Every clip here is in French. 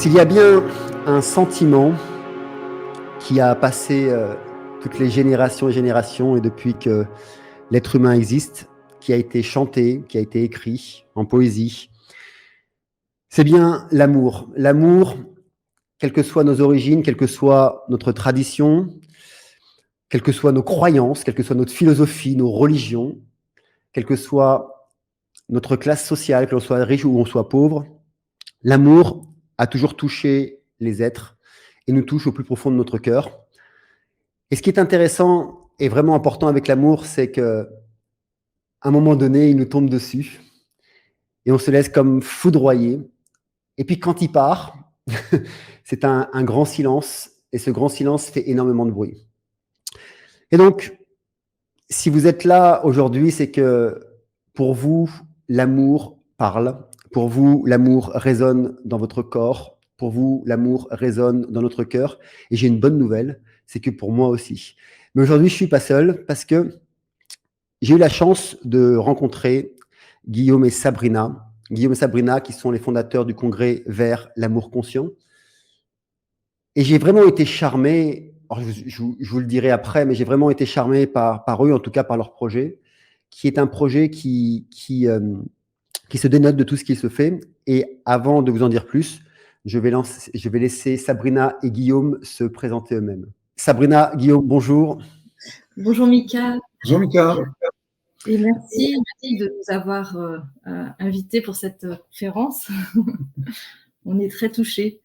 S'il y a bien un sentiment qui a passé toutes les générations et générations, et depuis que l'être humain existe, qui a été chanté, qui a été écrit en poésie, c'est bien l'amour. L'amour, quelles que soient nos origines, quelle que soit notre tradition, quelles que soient nos croyances, quelle que soit notre philosophie, nos religions, quelle que soit notre classe sociale, que l'on soit riche ou on soit pauvre, l'amour a toujours touché les êtres et nous touche au plus profond de notre cœur. Et ce qui est intéressant et vraiment important avec l'amour, c'est qu'à un moment donné, il nous tombe dessus et on se laisse comme foudroyer. Et puis quand il part, c'est un grand silence et ce grand silence fait énormément de bruit. Et donc, si vous êtes là aujourd'hui, c'est que pour vous, l'amour parle. Pour vous, l'amour résonne dans votre corps. Pour vous, l'amour résonne dans notre cœur. Et j'ai une bonne nouvelle, c'est que pour moi aussi. Mais aujourd'hui, je suis pas seul parce que j'ai eu la chance de rencontrer Guillaume et Sabrina. Guillaume et Sabrina, qui sont les fondateurs du congrès Vers l'amour conscient. Et j'ai vraiment été charmé, alors je vous le dirai après, mais j'ai vraiment été charmé par eux, en tout cas par leur projet, qui est un projet qui se dénote de tout ce qui se fait. Et avant de vous en dire plus, je vais laisser Sabrina et Guillaume se présenter eux-mêmes. Sabrina, Guillaume, bonjour. Bonjour Mika. Bonjour Mika. Et merci de nous avoir invités pour cette conférence. On est très touchés.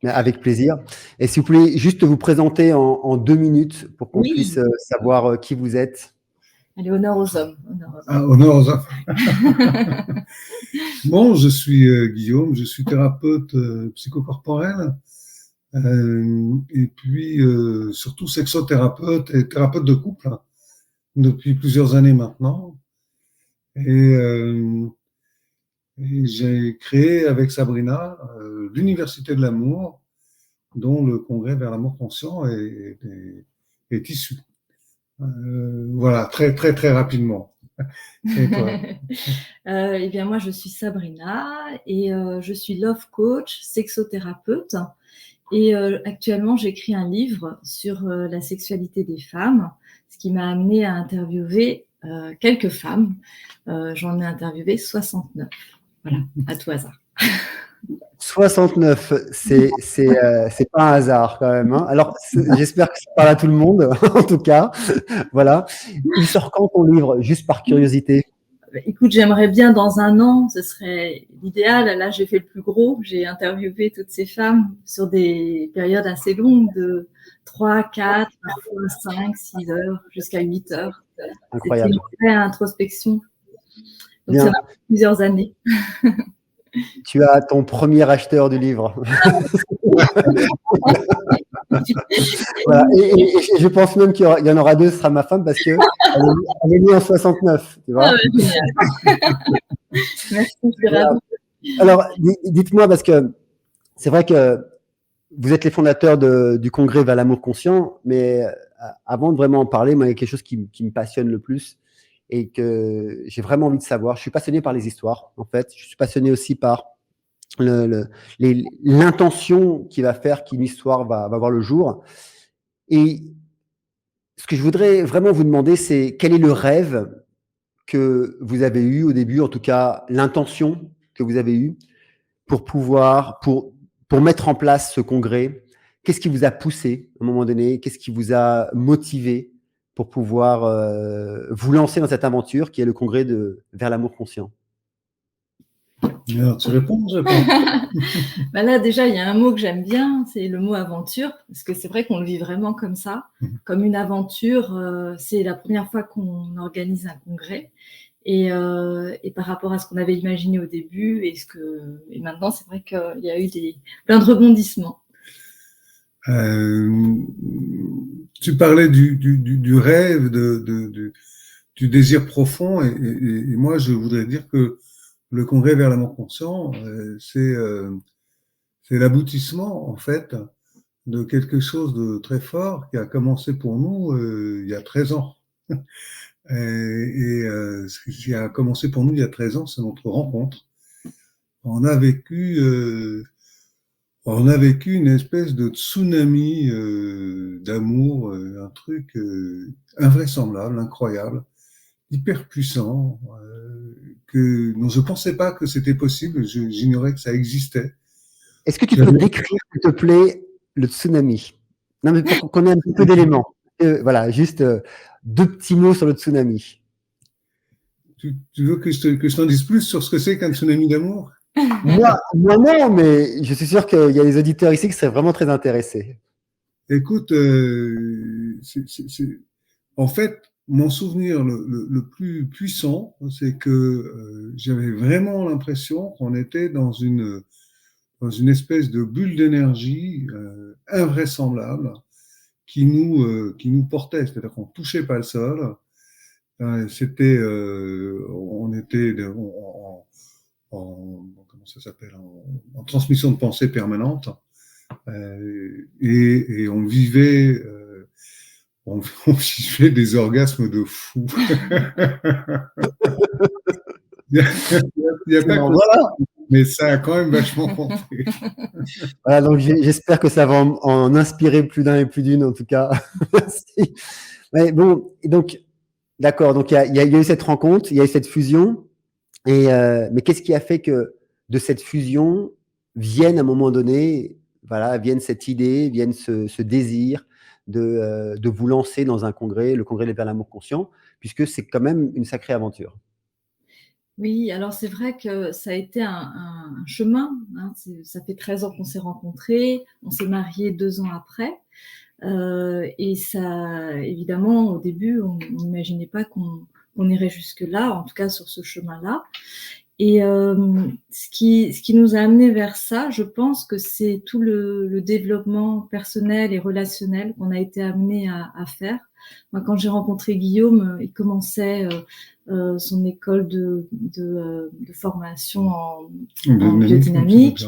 Avec plaisir. Et si vous pouvez juste vous présenter en 2 minutes pour qu'on puisse savoir qui vous êtes. Allez, honneur aux hommes. Honneur aux hommes. Bon, je suis Guillaume, je suis thérapeute psychocorporel et puis surtout sexothérapeute et thérapeute de couple depuis plusieurs années maintenant. Et j'ai créé avec Sabrina l'Université de l'amour, dont le congrès Vers l'amour conscient est issu. Voilà, très très très rapidement. Et toi? Eh bien, moi, je suis Sabrina et je suis love coach, sexothérapeute. Et actuellement, j'écris un livre sur la sexualité des femmes, ce qui m'a amenée à interviewer quelques femmes. J'en ai interviewé 69. Voilà, à tout hasard. 69, c'est pas un hasard quand même. Hein. Alors, j'espère que ça parle à tout le monde, en tout cas. Voilà. Il sort quand ton livre, juste par curiosité? Écoute, j'aimerais bien dans 1 an, ce serait l'idéal. Là, j'ai fait le plus gros. J'ai interviewé toutes ces femmes sur des périodes assez longues de 3, 4, parfois 5, 6 heures, jusqu'à 8 heures. Incroyable. C'était une vraie introspection. Donc, ça m'a pris plusieurs années. Tu as ton premier acheteur du livre. Voilà. Et je pense même qu'il y en aura 2, ce sera ma femme, parce qu'elle est née en 69. Tu vois. Merci, je suis ravie. Alors, dites-moi, parce que c'est vrai que vous êtes les fondateurs du congrès Vers l'amour conscient, mais avant de vraiment en parler, moi, il y a quelque chose qui me passionne le plus et que j'ai vraiment envie de savoir. Je suis passionné par les histoires, en fait. Je suis passionné aussi par l'intention qui va faire qu'une histoire va voir le jour. Et ce que je voudrais vraiment vous demander, c'est quel est le rêve que vous avez eu au début, en tout cas l'intention que vous avez eue pour mettre en place ce congrès. Qu'est-ce qui vous a poussé à un moment donné? Qu'est-ce qui vous a motivé pour pouvoir vous lancer dans cette aventure qui est le congrès Vers l'amour conscient? Alors, tu réponds, je réponds. Bah là, déjà, il y a un mot que j'aime bien, c'est le mot aventure, parce que c'est vrai qu'on le vit vraiment comme ça, comme une aventure. C'est la première fois qu'on organise un congrès. Et par rapport à ce qu'on avait imaginé au début, et maintenant, c'est vrai qu'il y a eu plein de rebondissements. Tu parlais du rêve, du désir profond, et moi, je voudrais dire que le congrès Vers l'amour conscient, c'est l'aboutissement, en fait, de quelque chose de très fort qui a commencé pour nous il y a 13 ans. Ce qui a commencé pour nous il y a 13 ans, c'est notre rencontre. On a vécu On a vécu une espèce de tsunami d'amour, un truc invraisemblable, incroyable, hyper puissant, dont je pensais pas que c'était possible, j'ignorais que ça existait. Est-ce que tu peux décrire, s'il te plaît, le tsunami? Non, mais pour qu'on ait un petit peu d'éléments. Voilà, juste 2 petits mots sur le tsunami. Tu veux que je t'en dise plus sur ce que c'est qu'un tsunami d'amour? Moi non, mais je suis sûr qu'il y a des auditeurs ici qui seraient vraiment très intéressés. Écoute, en fait, mon souvenir le plus puissant, c'est que j'avais vraiment l'impression qu'on était dans une espèce de bulle d'énergie invraisemblable qui nous portait, c'est-à-dire qu'on ne touchait pas le sol. On était comment ça s'appelle, en transmission de pensée permanente, et on vivait on vivait des orgasmes de fou. Il y a pas que Voilà. mais ça a quand même vachement compté. Voilà, donc j'espère que ça va en inspirer plus d'un et plus d'une, en tout cas. Merci. Ouais, bon, donc, d'accord, donc il y a eu cette rencontre, il y a eu cette fusion, mais qu'est-ce qui a fait que de cette fusion vienne à un moment donné, voilà, vienne cette idée, vienne ce désir de vous lancer dans un congrès, le congrès des Pères de l'Amour Conscient, puisque c'est quand même une sacrée aventure. Oui, alors c'est vrai que ça a été un chemin, hein. Ça fait 13 ans qu'on s'est rencontrés, on s'est mariés 2 ans après. Et ça, évidemment, au début, on n'imaginait pas qu'on irait jusque-là, en tout cas sur ce chemin-là. Et ce qui nous a amené vers ça, je pense que c'est tout le développement personnel et relationnel qu'on a été amené à faire. Moi, quand j'ai rencontré Guillaume, il commençait son école de formation en biodynamique.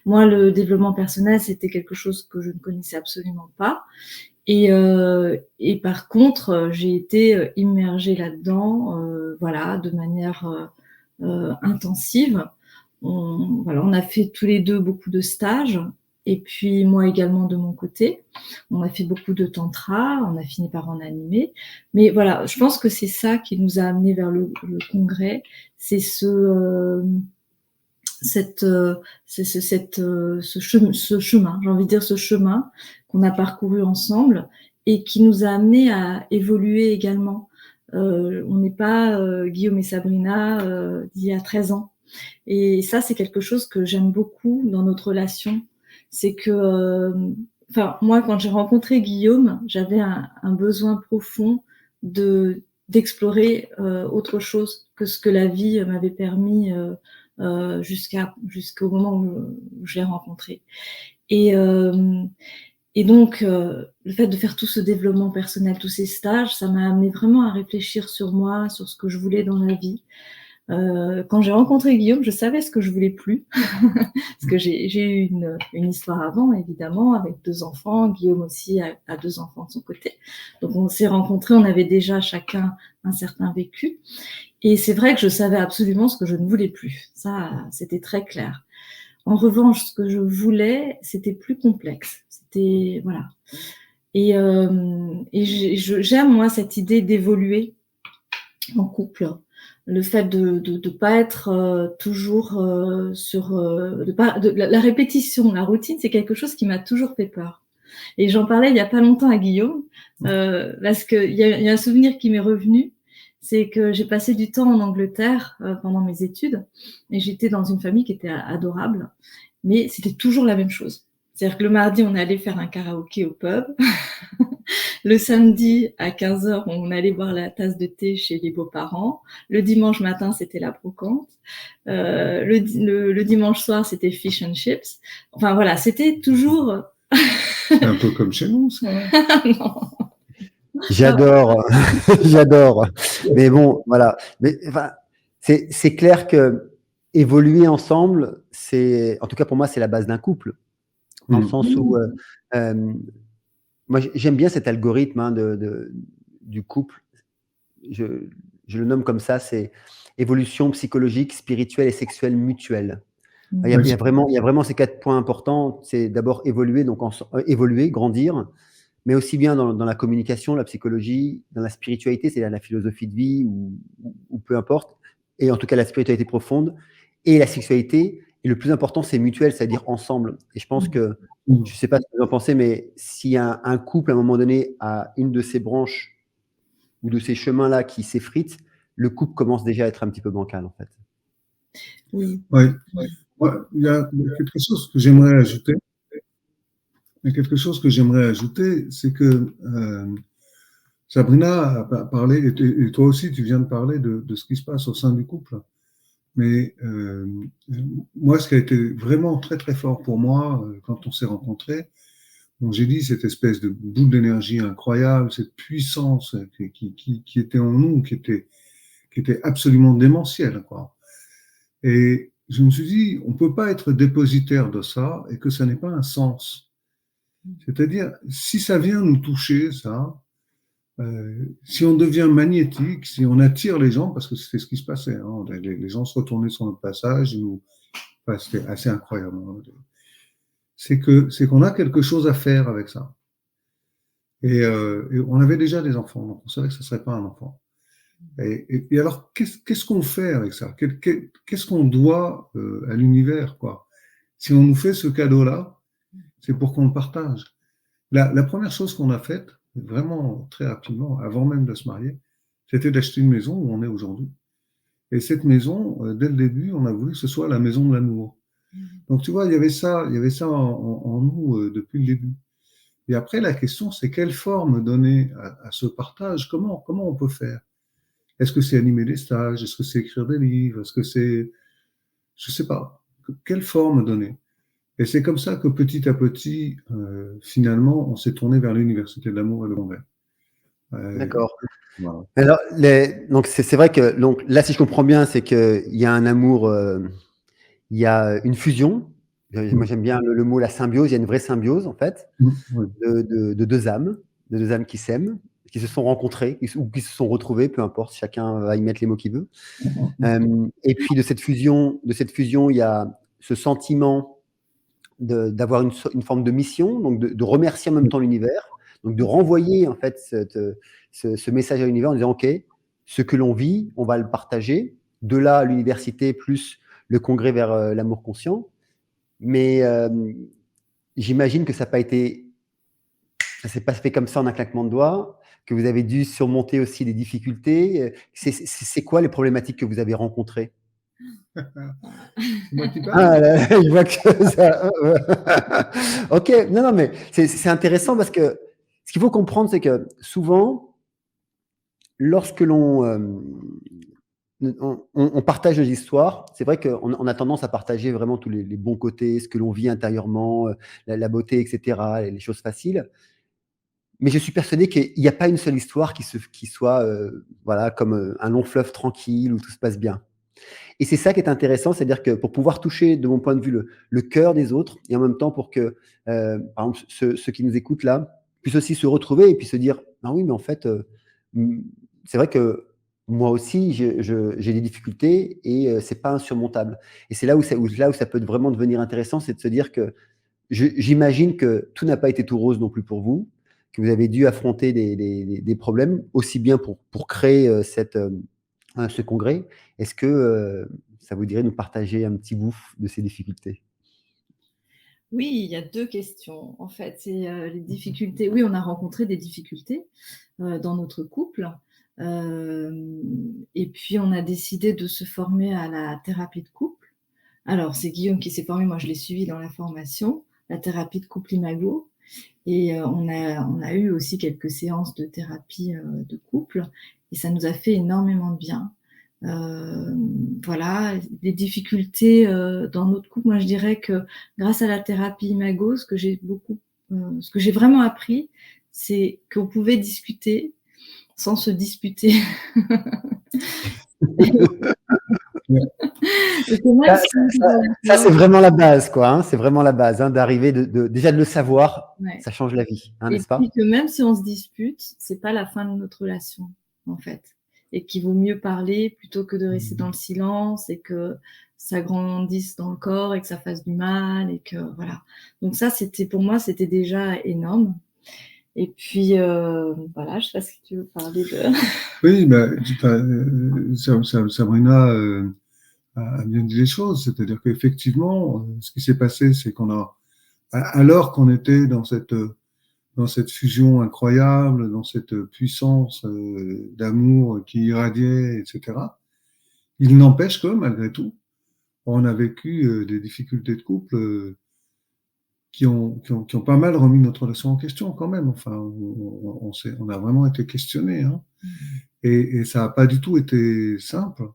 Moi, le développement personnel, c'était quelque chose que je ne connaissais absolument pas. Et par contre, j'ai été immergée là-dedans, voilà, de manière intensive. On a fait tous les deux beaucoup de stages, et puis moi également de mon côté. On a fait beaucoup de tantra, on a fini par en animer. Mais voilà, je pense que c'est ça qui nous a amenés vers le congrès, c'est ce chemin, j'ai envie de dire ce chemin qu'on a parcouru ensemble et qui nous a amenés à évoluer également. On n'est pas Guillaume et Sabrina d'il y a 13 ans. Et ça, c'est quelque chose que j'aime beaucoup dans notre relation. C'est que, moi, quand j'ai rencontré Guillaume, j'avais un besoin profond d'explorer autre chose que ce que la vie m'avait permis jusqu'au moment où je l'ai rencontré. Et donc, le fait de faire tout ce développement personnel, tous ces stages, ça m'a amené vraiment à réfléchir sur moi, sur ce que je voulais dans la vie. Quand j'ai rencontré Guillaume, je savais ce que je voulais plus, parce que j'ai eu une histoire avant, évidemment, avec 2 enfants. Guillaume aussi a 2 enfants de son côté. Donc on s'est rencontrés, on avait déjà chacun un certain vécu. Et c'est vrai que je savais absolument ce que je ne voulais plus. Ça, c'était très clair. En revanche, ce que je voulais, c'était plus complexe. C'était, voilà. Et j'aime, moi, cette idée d'évoluer en couple. Le fait de pas être toujours sur la répétition, la routine, c'est quelque chose qui m'a toujours fait peur. Et j'en parlais il y a pas longtemps à Guillaume, parce que il y a un souvenir qui m'est revenu, c'est que j'ai passé du temps en Angleterre pendant mes études, et j'étais dans une famille qui était adorable, mais c'était toujours la même chose. C'est-à-dire que le mardi, on allait faire un karaoké au pub. Le samedi, à 15h, on allait boire la tasse de thé chez les beaux-parents. Le dimanche matin, c'était la brocante. Le dimanche soir, c'était fish and chips. Enfin, voilà, c'était toujours... C'est un peu comme chez nous, ça. Non. J'adore, j'adore. Mais bon, voilà. Mais enfin, c'est clair que évoluer ensemble, en tout cas pour moi, c'est la base d'un couple. Dans le sens où, moi, j'aime bien cet algorithme hein, du couple. Je le nomme comme ça, c'est évolution psychologique, spirituelle et sexuelle mutuelle. Il y a vraiment ces 4 points importants. C'est d'abord évoluer, donc évoluer, grandir, mais aussi bien dans la communication, la psychologie, dans la spiritualité, c'est-à-dire la philosophie de vie ou peu importe, et en tout cas la spiritualité profonde, et la sexualité. Et le plus important, c'est mutuel, c'est-à-dire ensemble. Et je pense que, je ne sais pas ce que vous en pensez, mais si un couple, à un moment donné, a une de ces branches ou de ces chemins-là qui s'effritent, le couple commence déjà à être un petit peu bancal, en fait. Oui. Ouais. Ouais, il y a quelque chose que j'aimerais ajouter. Il y a quelque chose que j'aimerais ajouter, c'est que Sabrina a parlé, et toi aussi tu viens de parler de ce qui se passe au sein du couple. Mais moi, ce qui a été vraiment très très fort pour moi quand on s'est rencontrés, donc j'ai dit cette espèce de boule d'énergie incroyable, cette puissance qui était en nous, qui était absolument démentielle, quoi. Et je me suis dit, on ne peut pas être dépositaire de ça et que ça n'ait pas un sens. C'est-à-dire, si ça vient nous toucher, ça, si on devient magnétique, si on attire les gens, parce que c'est ce qui se passait, hein, les gens se retournaient sur notre passage, enfin, c'était assez incroyable. Hein. C'est qu'on a quelque chose à faire avec ça. Et on avait déjà des enfants, donc on savait que ce ne serait pas un enfant. Et alors, qu'est-ce qu'on fait avec ça? Qu'est-ce qu'on doit à l'univers, quoi? Si on nous fait ce cadeau-là, c'est pour qu'on le partage. La première chose qu'on a faite, vraiment très rapidement, avant même de se marier, c'était d'acheter une maison où on est aujourd'hui. Et cette maison, dès le début, on a voulu que ce soit la maison de l'amour. Donc tu vois, il y avait ça en nous depuis le début. Et après, la question, c'est quelle forme donner à ce partage? Comment on peut faire? Est-ce que c'est animer des stages? Est-ce que c'est écrire des livres? Est-ce que c'est, je sais pas, quelle forme donner? Et c'est comme ça que petit à petit, finalement, on s'est tourné vers l'Université de l'amour et de l'Anvers. D'accord. Voilà. Alors, donc c'est vrai que donc, là, si je comprends bien, c'est qu'il y a un amour, il y a une fusion. Moi, j'aime bien le mot la symbiose. Il y a une vraie symbiose, en fait, Oui. de deux âmes qui s'aiment, qui se sont rencontrées ou qui se sont retrouvées, peu importe, chacun va y mettre les mots qu'il veut. Et puis de cette fusion, il y a ce sentiment d'avoir une forme de mission, donc de remercier en même temps l'univers, donc de renvoyer en fait ce message à l'univers en disant ok, ce que l'on vit, on va le partager. De là, l'université plus le congrès vers l'amour conscient. Mais j'imagine que ça s'est pas fait comme ça en un claquement de doigts, que vous avez dû surmonter aussi des difficultés. C'est quoi les problématiques que vous avez rencontrées? C'est moi qui parle? Ah là, je vois que ça. Ok, non, mais c'est intéressant parce que ce qu'il faut comprendre, c'est que souvent, lorsque on partage nos histoires, c'est vrai qu'on a tendance à partager vraiment tous les bons côtés, ce que l'on vit intérieurement, la beauté, etc., les choses faciles. Mais je suis persuadé qu'il n'y a pas une seule histoire qui soit voilà, comme un long fleuve tranquille où tout se passe bien. Et c'est ça qui est intéressant, c'est-à-dire que pour pouvoir toucher, de mon point de vue, le cœur des autres, et en même temps pour que, par exemple, ceux qui nous écoutent là, puissent aussi se retrouver et puis se dire, ah oui, mais en fait, c'est vrai que moi aussi, j'ai des difficultés et c'est pas insurmontable. Et c'est là où ça peut vraiment devenir intéressant, c'est de se dire que j'imagine que tout n'a pas été tout rose non plus pour vous, que vous avez dû affronter des problèmes, aussi bien pour créer ce congrès. Est-ce que ça vous dirait de nous partager un petit bout de ces difficultés? Oui, il y a 2 questions, en fait. C'est, les difficultés. Oui, on a rencontré des difficultés, dans notre couple. Et puis on a décidé de se former à la thérapie de couple. Alors, c'est Guillaume qui s'est formé, moi je l'ai suivi dans la formation, la thérapie de couple Imago. Et on a eu aussi quelques séances de thérapie, de couple et ça nous a fait énormément de bien. Voilà, les difficultés, dans notre couple, moi je dirais que grâce à la thérapie Imago, ce que j'ai vraiment appris, c'est qu'on pouvait discuter sans se disputer. Et que même Ça, c'est vraiment la base, quoi. Hein, c'est vraiment la base, hein, d'arriver déjà de le savoir, ouais. ça change la vie, hein, Et n'est-ce pas? puis que même si on se dispute, c'est pas la fin de notre relation, en fait. Et qu'il vaut mieux parler plutôt que de rester dans le silence et que ça grandisse dans le corps et que ça fasse du mal et que voilà. Donc ça, pour moi, c'était déjà énorme. Et puis voilà, je sais pas si tu veux parler de. Oui, Sabrina a bien dit les choses. C'est-à-dire qu'effectivement, ce qui s'est passé, c'est alors qu'on était dans cette fusion incroyable, dans cette puissance d'amour qui irradiait, etc. Il n'empêche que, malgré tout, on a vécu des difficultés de couple qui ont pas mal remis notre relation en question quand même. Enfin, on a vraiment été questionné, hein. Et ça n'a pas du tout été simple.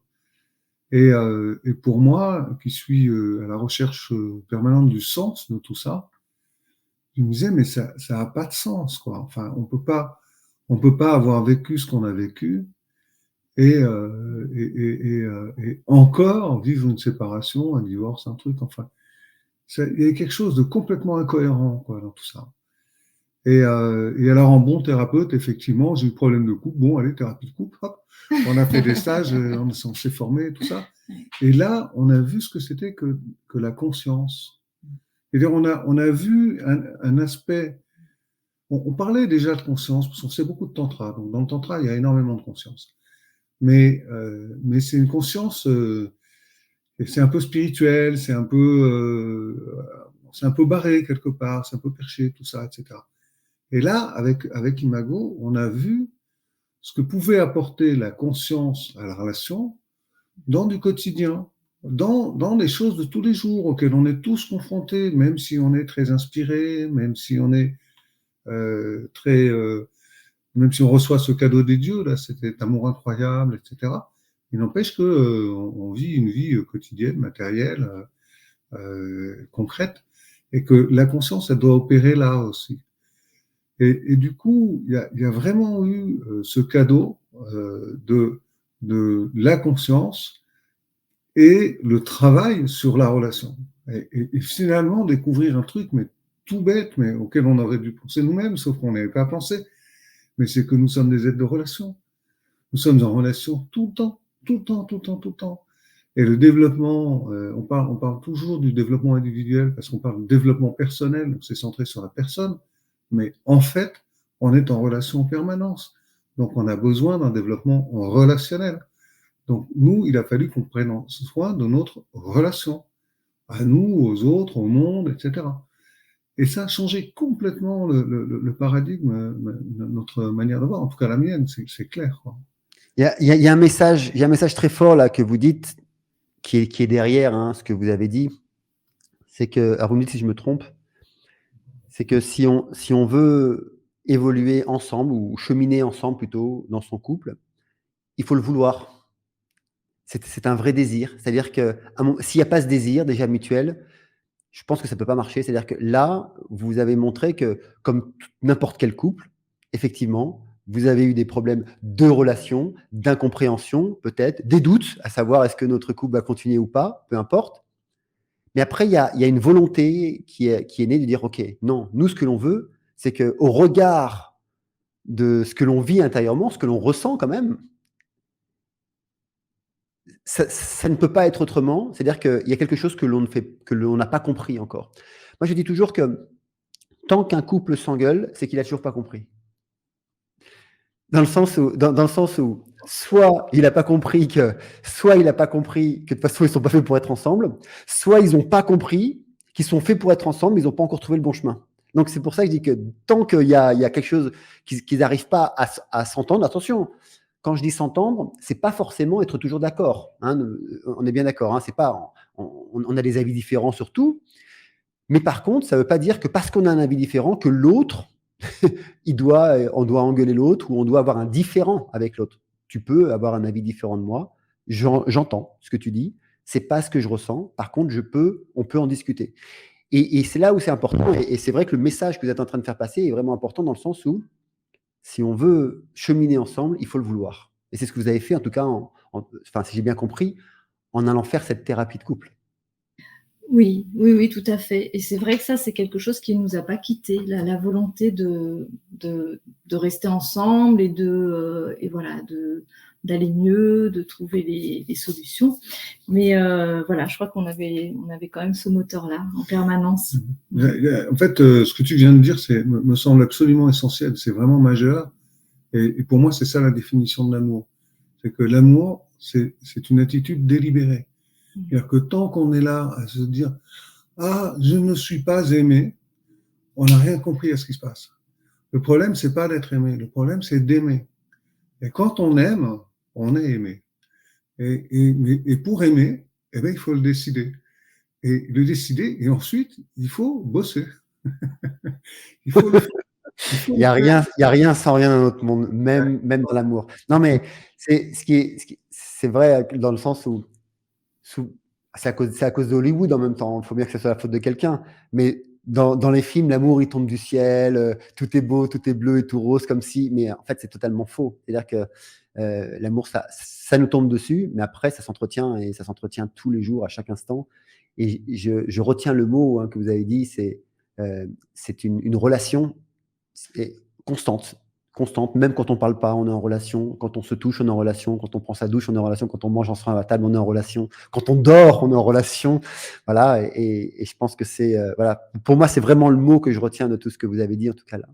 Et pour moi, qui suis à la recherche permanente du sens de tout ça, je me disais, mais ça n'a pas de sens, quoi. Enfin, on peut pas avoir vécu ce qu'on a vécu et encore vivre une séparation, un divorce, un truc. Enfin, il y a quelque chose de complètement incohérent, quoi, dans tout ça. Et alors, en bon thérapeute, effectivement, j'ai eu problème de couple. Bon, allez, thérapie de couple, hop. On a fait des stages, on s'est formé, tout ça. Et là, on a vu ce que c'était que la conscience. C'est-à-dire, on a vu un aspect. On parlait déjà de conscience, parce qu'on sait beaucoup de tantra. Donc, dans le tantra, il y a énormément de conscience. Mais c'est une conscience, c'est un peu spirituel, c'est un peu barré quelque part, c'est un peu perché, tout ça, etc. Et là, avec Imago, on a vu ce que pouvait apporter la conscience à la relation dans du quotidien, dans les choses de tous les jours auxquelles on est tous confrontés, même si on est très inspiré, même si on est même si on reçoit ce cadeau des dieux, là, cet amour incroyable, etc. Il n'empêche que on vit une vie quotidienne, matérielle, concrète, et que la conscience, elle doit opérer là aussi. Et du coup, il y a vraiment eu ce cadeau de la conscience et le travail sur la relation. Et finalement, découvrir un truc, mais tout bête, mais auquel on aurait dû penser nous-mêmes, sauf qu'on n'avait pas pensé, mais c'est que nous sommes des êtres de relation. Nous sommes en relation tout le temps, tout le temps, tout le temps, tout le temps. Et le développement, on parle toujours du développement individuel parce qu'on parle de développement personnel, donc c'est centré sur la personne, mais en fait, on est en relation en permanence. Donc on a besoin d'un développement relationnel. Donc nous, il a fallu qu'on prenne soin de notre relation, à nous, aux autres, au monde, etc. Et ça a changé complètement le paradigme, notre manière de voir, en tout cas la mienne, c'est clair, quoi. Il y a un message très fort là que vous dites, qui est derrière ce que vous avez dit. C'est que, alors vous me dites si je me trompe, c'est que si on veut évoluer ensemble ou cheminer ensemble plutôt dans son couple, il faut le vouloir. C'est un vrai désir. C'est-à-dire que s'il n'y a pas ce désir déjà mutuel, je pense que ça ne peut pas marcher. C'est-à-dire que là, vous avez montré que, comme n'importe quel couple, effectivement, vous avez eu des problèmes de relation, d'incompréhension, peut-être, des doutes, à savoir est-ce que notre couple va continuer ou pas, peu importe. Mais après, il y a une volonté qui est née de dire, OK, non, nous, ce que l'on veut, c'est qu'au regard de ce que l'on vit intérieurement, ce que l'on ressent quand même, ça ne peut pas être autrement. C'est-à-dire qu'il y a quelque chose que l'on n'a pas compris encore. Moi, je dis toujours que tant qu'un couple s'engueule, c'est qu'il n'a toujours pas compris. Dans le sens où soit il n'a pas compris que de toute façon, ils ne sont pas faits pour être ensemble, soit ils n'ont pas compris qu'ils sont faits pour être ensemble, mais ils n'ont pas encore trouvé le bon chemin. Donc, c'est pour ça que je dis que tant qu'il y a quelque chose qu'ils n'arrivent pas à s'entendre, attention, quand je dis s'entendre, c'est pas forcément être toujours d'accord. On est bien d'accord. C'est pas, on a des avis différents sur tout. Mais par contre, ça ne veut pas dire que parce qu'on a un avis différent, que l'autre, on doit engueuler l'autre ou on doit avoir un différent avec l'autre. Tu peux avoir un avis différent de moi. J'entends ce que tu dis. C'est pas ce que je ressens. Par contre, on peut en discuter. Et c'est là où c'est important. Et c'est vrai que le message que vous êtes en train de faire passer est vraiment important dans le sens où, si on veut cheminer ensemble, il faut le vouloir. Et c'est ce que vous avez fait, en tout cas, si j'ai bien compris, en allant faire cette thérapie de couple. Oui, tout à fait. Et c'est vrai que ça, c'est quelque chose qui ne nous a pas quittés, la volonté de rester ensemble et voilà, d'aller mieux, de trouver les solutions. Mais voilà, je crois qu'on avait quand même ce moteur-là en permanence. En fait, ce que tu viens de dire, me semble absolument essentiel, c'est vraiment majeur. Et pour moi, c'est ça la définition de l'amour. C'est que l'amour, c'est une attitude délibérée. C'est-à-dire que tant qu'on est là à se dire « Ah, je ne suis pas aimé », on n'a rien compris à ce qui se passe. Le problème, c'est pas d'être aimé. Le problème, c'est d'aimer. Et quand on aime, on est aimé. Et pour aimer, eh ben, il faut le décider. Et le décider, et ensuite, il faut bosser. Il faut le faire. Il n'y a rien sans rien dans notre monde, même dans l'amour. Non, mais c'est vrai dans le sens où c'est à cause de Hollywood en même temps. Il faut bien que ce soit la faute de quelqu'un. Mais dans les films, l'amour, il tombe du ciel, tout est beau, tout est bleu et tout rose, comme si. Mais en fait, c'est totalement faux. C'est-à-dire que l'amour, ça nous tombe dessus, mais après, ça s'entretient et ça s'entretient tous les jours, à chaque instant. Et je retiens le mot que vous avez dit, c'est une relation constante. Constante, même quand on parle pas, on est en relation. Quand on se touche, on est en relation. Quand on prend sa douche, on est en relation. Quand on mange ensemble à la table, on est en relation. Quand on dort, on est en relation. Voilà. Et je pense que voilà. Pour moi, c'est vraiment le mot que je retiens de tout ce que vous avez dit, en tout cas là.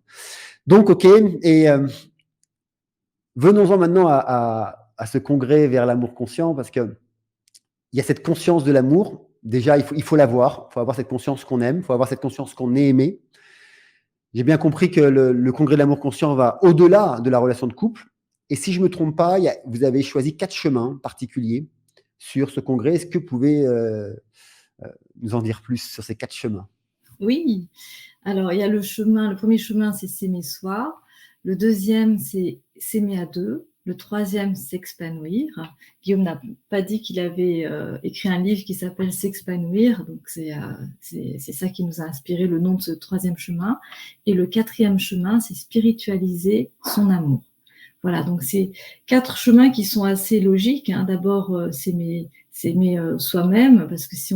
Donc, ok. Et venons-en maintenant à ce congrès vers l'amour conscient, parce que il y a cette conscience de l'amour. Déjà, il faut l'avoir. Il faut avoir cette conscience qu'on aime. Il faut avoir cette conscience qu'on est aimé. J'ai bien compris que le congrès de l'amour conscient va au-delà de la relation de couple. Et si je ne me trompe pas, vous avez choisi 4 chemins particuliers sur ce congrès. Est-ce que vous pouvez nous en dire plus sur ces 4 chemins? Oui. Alors, il y a le premier chemin, c'est s'aimer soi. Le deuxième, c'est s'aimer à deux. Le troisième, s'expanouir. Guillaume n'a pas dit qu'il avait écrit un livre qui s'appelle S'expanouir. Donc, c'est ça qui nous a inspiré le nom de ce troisième chemin. Et le quatrième chemin, c'est spiritualiser son amour. Voilà, donc c'est 4 chemins qui sont assez logiques. D'abord, s'aimer soi-même, parce que si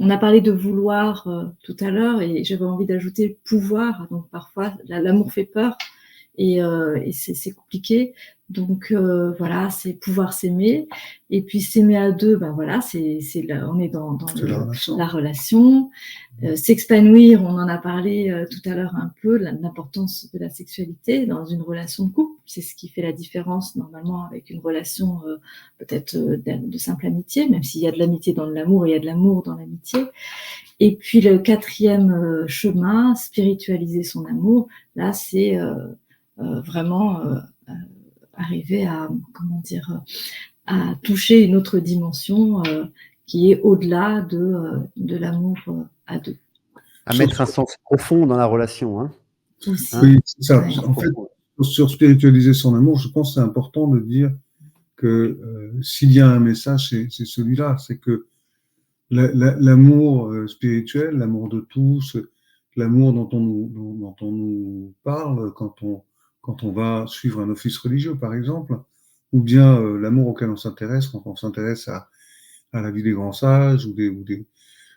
on a parlé de vouloir tout à l'heure, et j'avais envie d'ajouter pouvoir. Donc parfois, l'amour fait peur. Et c'est compliqué. Donc voilà, c'est pouvoir s'aimer. Et puis s'aimer à deux, ben voilà, on est dans la relation. S'épanouir, on en a parlé tout à l'heure un peu, l'importance de la sexualité dans une relation de couple. C'est ce qui fait la différence normalement avec une relation peut-être de simple amitié, même s'il y a de l'amitié dans l'amour, il y a de l'amour dans l'amitié. Et puis le quatrième chemin, spiritualiser son amour, là c'est vraiment arriver à à toucher une autre dimension qui est au-delà de l'amour à deux. À mettre un sens profond dans la relation. Oui, c'est ça. En fait, sur spiritualiser son amour, je pense que c'est important de dire que s'il y a un message, c'est celui-là, c'est que l'amour spirituel, l'amour de tous, l'amour dont on nous parle quand on va suivre un office religieux, par exemple, ou bien l'amour auquel on s'intéresse quand on s'intéresse à la vie des grands sages ou des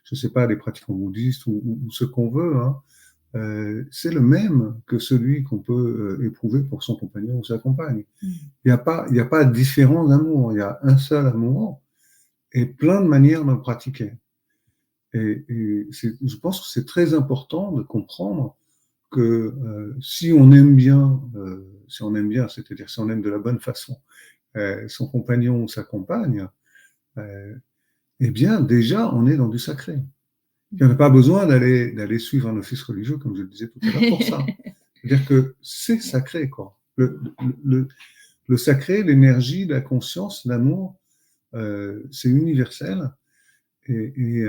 je sais pas, des pratiquants bouddhistes ou ce qu'on veut, c'est le même que celui qu'on peut éprouver pour son compagnon ou sa compagne. Il n'y a pas différents amours, il y a un seul amour et plein de manières de le pratiquer. Et je pense que c'est très important de comprendre que si on aime bien, c'est-à-dire si on aime de la bonne façon son compagnon ou sa compagne, eh bien déjà on est dans du sacré. Il n'y a pas besoin d'aller suivre un office religieux, comme je le disais tout à l'heure, pour ça. C'est-à-dire que c'est sacré, quoi. Le sacré, l'énergie, la conscience, l'amour, c'est universel. Et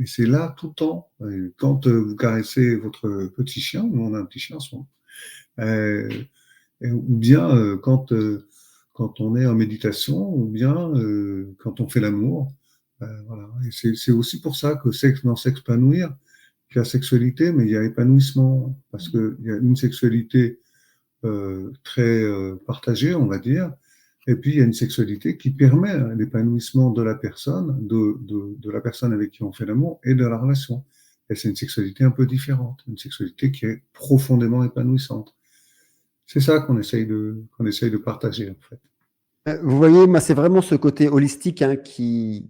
c'est là tout le temps. Quand vous caressez votre petit chien, nous on a un petit chien souvent, ou bien quand on est en méditation, ou bien quand on fait l'amour. Voilà. Et c'est aussi pour ça que dans s'épanouir, il y a sexualité, mais il y a épanouissement, parce qu'il y a une sexualité très partagée, on va dire, et puis il y a une sexualité qui permet l'épanouissement de la personne, de la personne avec qui on fait l'amour et de la relation. Et c'est une sexualité un peu différente, une sexualité qui est profondément épanouissante. C'est ça qu'on essaye de partager, en fait. Vous voyez, moi, c'est vraiment ce côté holistique qui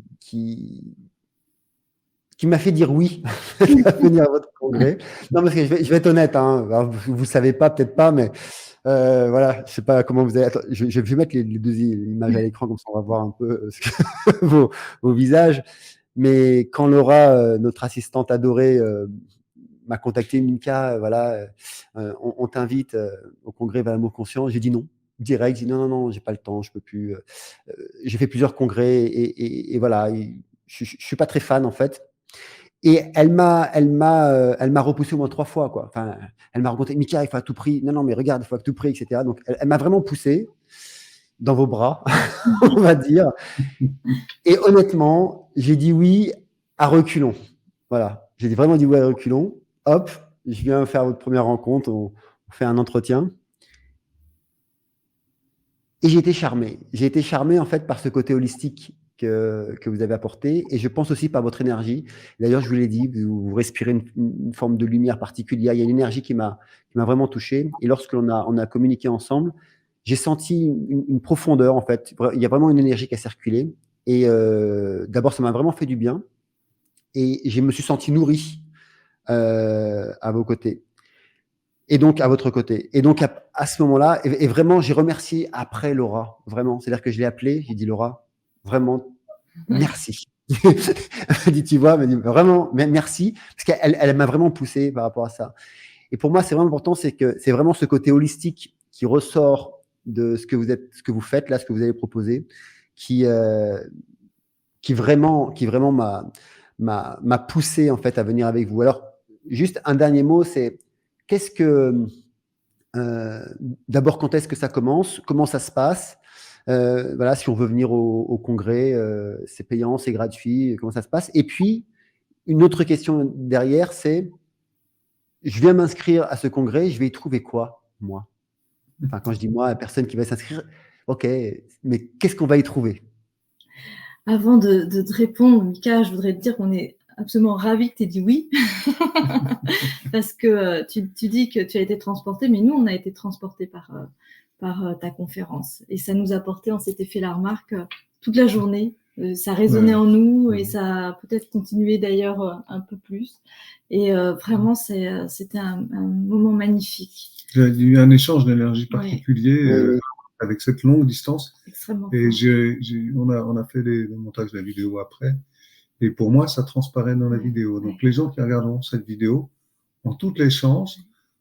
m'a fait dire oui à venir à votre congrès. Non, parce que je vais être honnête, hein. Alors, vous ne savez pas, peut-être pas, mais voilà, je ne sais pas comment vous allez. Attends, je vais mettre les deux images à l'écran, comme ça on va voir un peu vos visages. Mais quand Laura, notre assistante adorée, m'a contacté, Mika, voilà, on t'invite au congrès vers l'amour conscient. J'ai dit non, direct. J'ai dit non, j'ai pas le temps, je peux plus. J'ai fait plusieurs congrès et voilà, je suis pas très fan en fait. Et elle m'a repoussé au moins 3 fois, quoi. Enfin, elle m'a raconté, Mika, il faut à tout prix. Non, mais regarde, il faut à tout prix, etc. Donc, elle m'a vraiment poussé dans vos bras, on va dire. Et honnêtement, j'ai dit oui à reculons. Voilà. J'ai vraiment dit oui à reculons. Hop, je viens faire votre première rencontre, on fait un entretien. Et j'ai été charmé. J'ai été charmé, en fait, par ce côté holistique que vous avez apporté. Et je pense aussi par votre énergie. D'ailleurs, je vous l'ai dit, vous respirez une forme de lumière particulière. Il y a une énergie qui m'a vraiment touché. Et lorsque on a communiqué ensemble, j'ai senti une profondeur, en fait. Il y a vraiment une énergie qui a circulé. Et d'abord, ça m'a vraiment fait du bien. Et je me suis senti nourri à vos côtés. Et donc, à votre côté. Et donc, à ce moment-là, et vraiment, j'ai remercié après Laura, vraiment. C'est-à-dire que je l'ai appelée, j'ai dit, Laura, vraiment, merci. Elle m'a dit, tu vois, elle m'a dit, vraiment, merci. Parce qu'elle m'a vraiment poussé par rapport à ça. Et pour moi, c'est vraiment important, c'est que c'est vraiment ce côté holistique qui ressort de ce que vous faites, là, ce que vous avez proposé, qui vraiment m'a poussé, en fait, à venir avec vous. Alors, juste un dernier mot, c'est qu'est-ce que, d'abord, quand est-ce que ça commence? Comment ça se passe? Voilà, si on veut venir au congrès, c'est payant, c'est gratuit, comment ça se passe? Et puis, une autre question derrière, c'est, je viens m'inscrire à ce congrès, je vais y trouver quoi, moi? Enfin, quand je dis moi, la personne qui va s'inscrire, ok, mais qu'est-ce qu'on va y trouver? Avant de te répondre, Mika, je voudrais te dire qu'on est absolument ravis que tu aies dit oui. Parce que tu dis que tu as été transporté, mais nous, on a été transportés par ta conférence. Et ça nous a porté, on s'était fait la remarque toute la journée. Ça résonnait en nous et ça a peut-être continué d'ailleurs un peu plus. Et vraiment, c'était un moment magnifique. Il y a eu un échange d'énergie particulier avec cette longue distance. Extrêmement et fort. on a fait le montage de la vidéo après. Et pour moi, ça transparaît dans la vidéo. Donc, les gens qui regarderont cette vidéo ont toutes les chances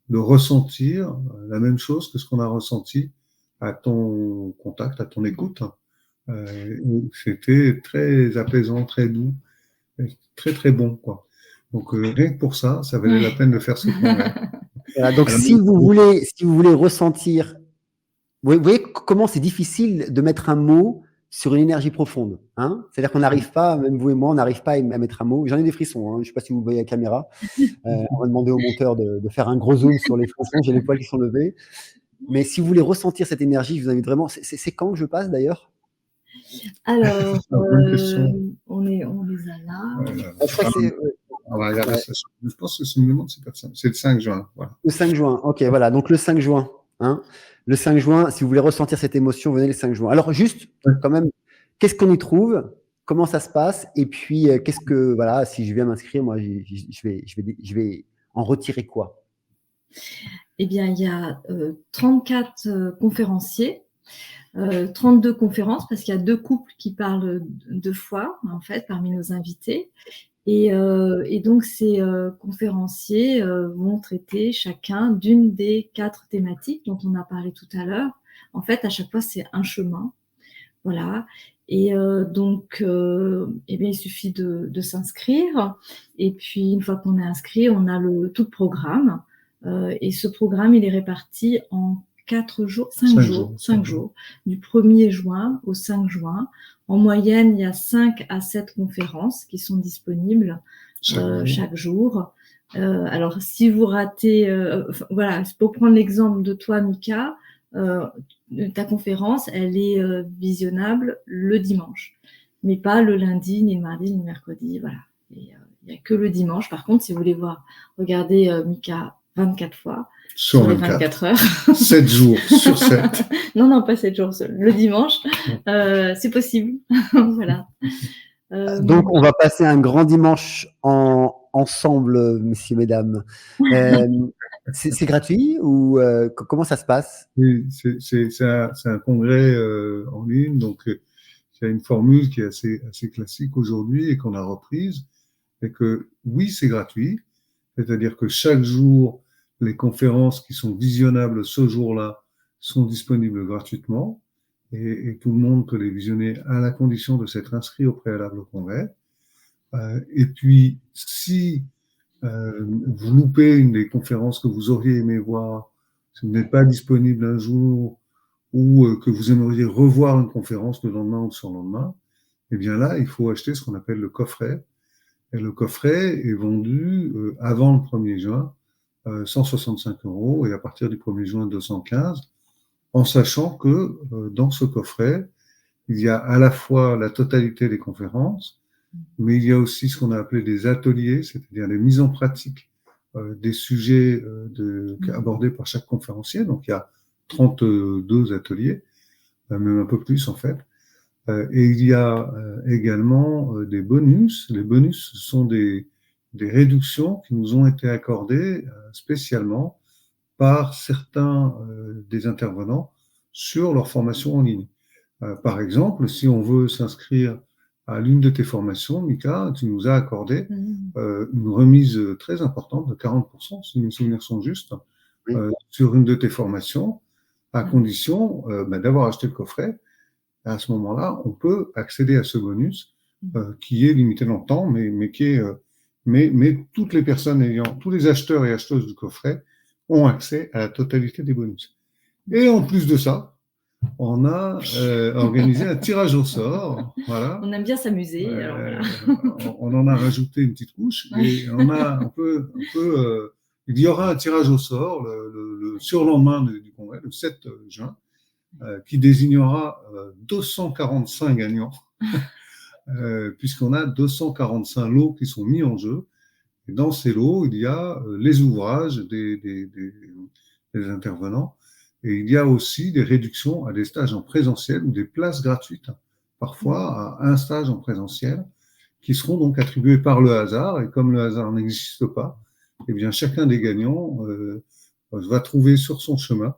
de ressentir la même chose que ce qu'on a ressenti à ton contact, à ton écoute. C'était très apaisant, très doux, très, très bon, quoi. Donc, rien que pour ça, ça valait la peine de faire ce congrès. Voilà, donc, si vous voulez ressentir, vous voyez comment c'est difficile de mettre un mot sur une énergie profonde. Hein, c'est-à-dire qu'on n'arrive pas, même vous et moi, on n'arrive pas à mettre un mot. J'en ai des frissons, hein, je ne sais pas si vous voyez la caméra. On va demander au monteur de faire un gros zoom sur les frissons, j'ai les poils qui sont levés. Mais si vous voulez ressentir cette énergie, je vous invite vraiment. C'est quand que je passe d'ailleurs? Alors, on les a là. Je pense que c'est le 5 juin. Voilà. Le 5 juin, ok, voilà. Donc le 5 juin. Hein, le 5 juin, si vous voulez ressentir cette émotion, venez le 5 juin. Alors juste, quand même, qu'est-ce qu'on y trouve? Comment ça se passe? Et puis, qu'est-ce que, voilà, si je viens m'inscrire, moi, je vais en retirer quoi? Eh bien, il y a 34 conférenciers, 32 conférences, parce qu'il y a 2 couples qui parlent 2 fois, en fait, parmi nos invités. Et donc, ces conférenciers vont traiter chacun d'une des 4 thématiques dont on a parlé tout à l'heure. En fait, à chaque fois, c'est un chemin. Voilà. Et donc, eh bien, il suffit de s'inscrire. Et puis, une fois qu'on est inscrit, on a tout le programme. Et ce programme, il est réparti en 5 jours, du 1er juin au 5 juin. En moyenne, il y a 5 à 7 conférences qui sont disponibles chaque jour. Alors, si vous ratez, voilà, pour prendre l'exemple de toi, Mika, ta conférence, elle est visionnable le dimanche, mais pas le lundi, ni le mardi, ni le mercredi. Voilà. Et, il Il n'y a que le dimanche. Par contre, si vous voulez regarder Mika 24 fois Sur sur les 24. 24 heures. 7 jours sur 7. Non, pas 7 jours. Le dimanche, c'est possible. Voilà. Donc, on va passer un grand dimanche ensemble, messieurs, mesdames. C'est gratuit ou comment ça se passe? Oui, c'est un congrès en ligne, donc il y a une formule qui est assez classique aujourd'hui et qu'on a reprise, et que oui, c'est gratuit, c'est-à-dire que chaque jour, les conférences qui sont visionnables ce jour-là sont disponibles gratuitement, et tout le monde peut les visionner à la condition de s'être inscrit au préalable au congrès. Et puis, si vous loupez une des conférences que vous auriez aimé voir, si vous n'êtes pas disponible un jour, ou que vous aimeriez revoir une conférence le lendemain ou le surlendemain, eh bien là, il faut acheter ce qu'on appelle le coffret. Et le coffret est vendu avant le 1er juin, 165 €, et à partir du 1er juin, 215, en sachant que dans ce coffret, il y a à la fois la totalité des conférences, mais il y a aussi ce qu'on a appelé des ateliers, c'est-à-dire les mises en pratique des sujets abordés par chaque conférencier. Donc il y a 32 ateliers, même un peu plus en fait. Et il y a également des bonus. Les bonus, ce sont des réductions qui nous ont été accordées spécialement par certains des intervenants sur leur formation en ligne. Par exemple, si on veut s'inscrire à l'une de tes formations, Mika, tu nous as accordé une remise très importante de 40%, si mes souvenirs sont justes, Oui. sur une de tes formations, à condition d'avoir acheté le coffret. À ce moment-là, on peut accéder à ce bonus qui est limité dans le temps, mais qui est, mais toutes les personnes tous les acheteurs et acheteuses du coffret ont accès à la totalité des bonus. Et en plus de ça, on a organisé un tirage au sort. Voilà. On aime bien s'amuser. Alors voilà. On en a rajouté une petite couche. Et il y aura un tirage au sort le surlendemain du congrès, le 7 juin, qui désignera 245 gagnants, puisqu'on a 245 lots qui sont mis en jeu. Et dans ces lots, il y a les ouvrages des intervenants, et il y a aussi des réductions à des stages en présentiel ou des places gratuites, parfois à un stage en présentiel, qui seront donc attribués par le hasard. Et comme le hasard n'existe pas, eh bien chacun des gagnants va trouver sur son chemin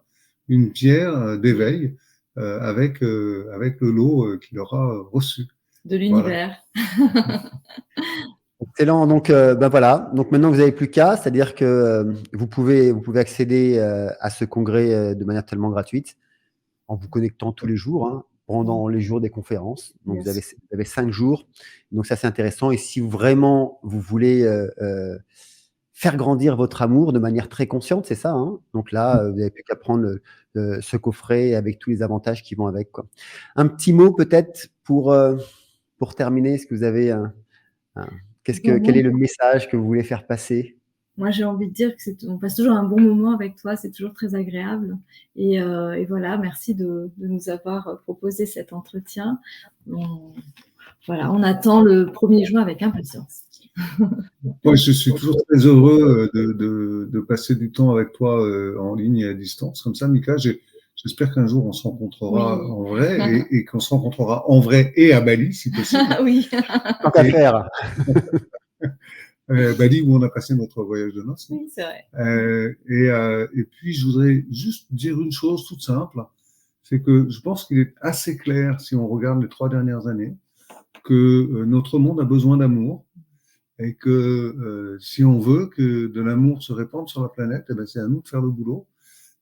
une pierre d'éveil avec le lot qu'il aura reçu. De l'univers. Voilà. Excellent. Donc, voilà. Donc maintenant, vous n'avez plus qu'à, c'est-à-dire que vous pouvez accéder à ce congrès de manière tellement gratuite en vous connectant tous les jours, hein, pendant les jours des conférences. Donc, Yes. vous avez 5 jours. Donc, ça, c'est intéressant. Et si vraiment vous voulez faire grandir votre amour de manière très consciente, c'est ça, hein. Donc là, vous n'avez plus qu'à prendre ce coffret avec tous les avantages qui vont avec, quoi. Un petit mot peut-être pour terminer. Est-ce que vous avez quel est le message que vous voulez faire passer? Moi, j'ai envie de dire on passe toujours un bon moment avec toi, c'est toujours très agréable. Et voilà, merci de nous avoir proposé cet entretien. On attend le 1er juin avec impatience. Moi, je suis toujours très heureux de passer du temps avec toi en ligne et à distance. Comme ça, Mika, j'espère qu'un jour on se rencontrera en vrai et qu'on se rencontrera en vrai et à Bali, si possible. Oui. Tant qu'à faire. Bali, où on a passé notre voyage de noces. Oui, c'est vrai. Et puis, je voudrais juste dire une chose toute simple, c'est que je pense qu'il est assez clair, si on regarde les 3 dernières années, que notre monde a besoin d'amour, et que si on veut que de l'amour se répande sur la planète, eh ben, c'est à nous de faire le boulot.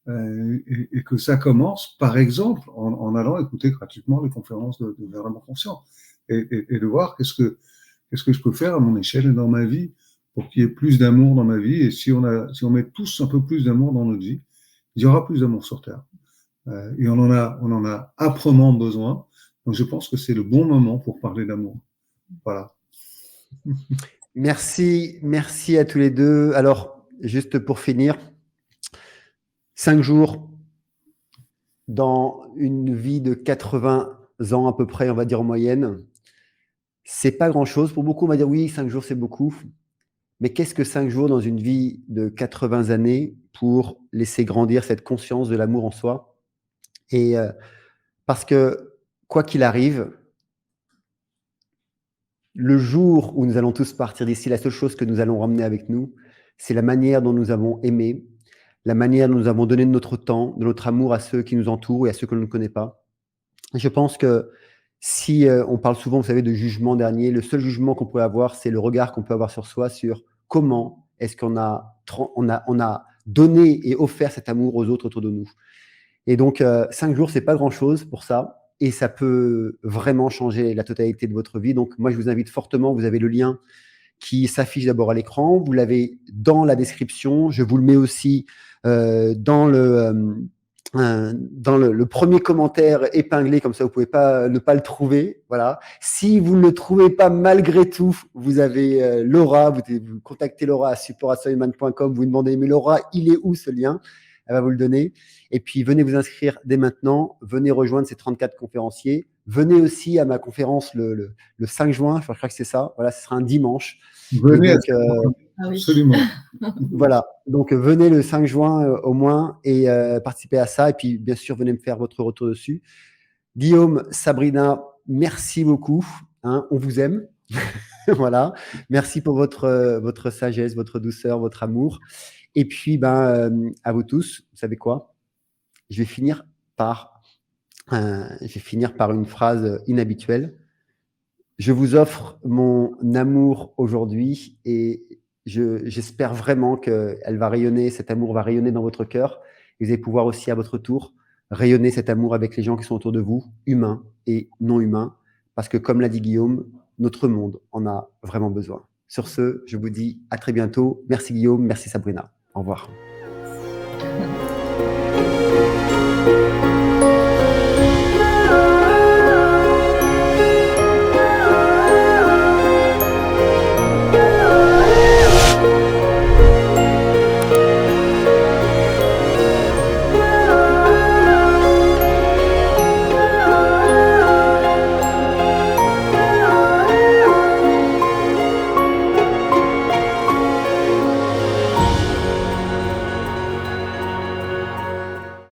Et que ça commence, par exemple, en allant écouter gratuitement les conférences de Vers l'amour conscient, et de voir qu'est-ce que je peux faire à mon échelle et dans ma vie pour qu'il y ait plus d'amour dans ma vie. Et si on met tous un peu plus d'amour dans notre vie, il y aura plus d'amour sur Terre. Et on en a âprement besoin. Donc je pense que c'est le bon moment pour parler d'amour. Voilà. Merci à tous les deux. Alors, juste pour finir, 5 jours dans une vie de 80 ans à peu près, on va dire en moyenne, c'est pas grand-chose. Pour beaucoup, on va dire oui, 5 jours, c'est beaucoup. Mais qu'est-ce que 5 jours dans une vie de 80 années pour laisser grandir cette conscience de l'amour en soi? Et parce que quoi qu'il arrive, le jour où nous allons tous partir d'ici, la seule chose que nous allons ramener avec nous, c'est la manière dont nous avons aimé, la manière dont nous avons donné de notre temps, de notre amour à ceux qui nous entourent et à ceux que l'on ne connaît pas. Je pense que si on parle souvent, vous savez, de jugement dernier, le seul jugement qu'on peut avoir, c'est le regard qu'on peut avoir sur soi, sur comment est-ce qu'on a donné et offert cet amour aux autres autour de nous. Et donc, 5 jours, c'est pas grand-chose pour ça. Et ça peut vraiment changer la totalité de votre vie. Donc, moi, je vous invite fortement. Vous avez le lien qui s'affiche d'abord à l'écran. Vous l'avez dans la description. Je vous le mets aussi dans le premier commentaire épinglé. Comme ça, vous pouvez pas ne pas le trouver. Voilà. Si vous ne le trouvez pas malgré tout, vous avez Laura. Vous contactez Laura à support@soyman.com. Vous demandez, mais Laura, il est où ce lien? Elle va vous le donner. Et puis, venez vous inscrire dès maintenant. Venez rejoindre ces 34 conférenciers. Venez aussi à ma conférence le 5 juin. Je crois que c'est ça. Voilà, ce sera un dimanche. Venez, donc, absolument. Voilà. Donc, venez le 5 juin au moins et participez à ça. Et puis, bien sûr, venez me faire votre retour dessus. Guillaume, Sabrina, merci beaucoup. Hein, on vous aime. Voilà. Merci pour votre sagesse, votre douceur, votre amour. Et puis, à vous tous, vous savez quoi? Je vais finir par une phrase inhabituelle. Je vous offre mon amour aujourd'hui et j'espère vraiment qu'elle va rayonner, cet amour va rayonner dans votre cœur. Et vous allez pouvoir aussi, à votre tour, rayonner cet amour avec les gens qui sont autour de vous, humains et non humains. Parce que, comme l'a dit Guillaume, notre monde en a vraiment besoin. Sur ce, je vous dis à très bientôt. Merci Guillaume, merci Sabrina. Au revoir.